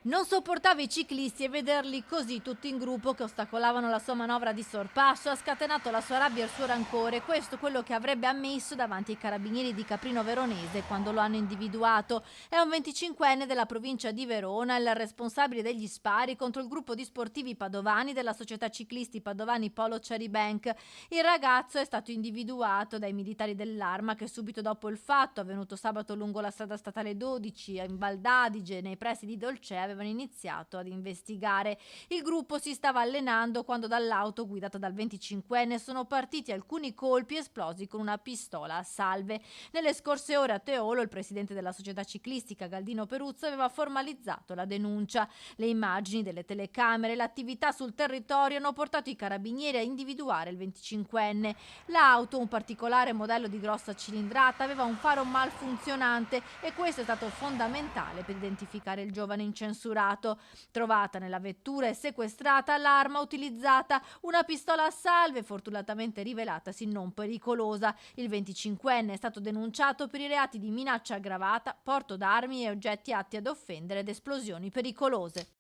Non sopportava i ciclisti e vederli così tutti in gruppo che ostacolavano la sua manovra di sorpasso ha scatenato la sua rabbia e il suo rancore. Questo è quello che avrebbe ammesso davanti ai carabinieri di Caprino Veronese quando lo hanno individuato. È un 25enne della provincia di Verona, il responsabile degli spari contro il gruppo di sportivi padovani della società ciclisti padovani Polo Cherry Bank. Il ragazzo è stato individuato dai militari dell'Arma che subito dopo il fatto, avvenuto sabato lungo la strada statale 12 in Val d'Adige nei pressi di Dolcè, avevano iniziato ad investigare. Il gruppo si stava allenando quando dall'auto guidata dal 25enne sono partiti alcuni colpi esplosi con una pistola a salve. Nelle scorse ore a Teolo il presidente della società ciclistica Galdino Peruzzo aveva formalizzato la denuncia. Le immagini delle telecamere e l'attività sul territorio hanno portato i carabinieri a individuare il 25enne. L'auto, un particolare modello di grossa cilindrata, aveva un faro malfunzionante e questo è stato fondamentale per identificare il giovane incensurato. Trovata nella vettura e sequestrata l'arma utilizzata, una pistola a salve fortunatamente rivelatasi non pericolosa. Il 25enne è stato denunciato per i reati di minaccia aggravata, porto d'armi e oggetti atti ad offendere ed esplosioni pericolose.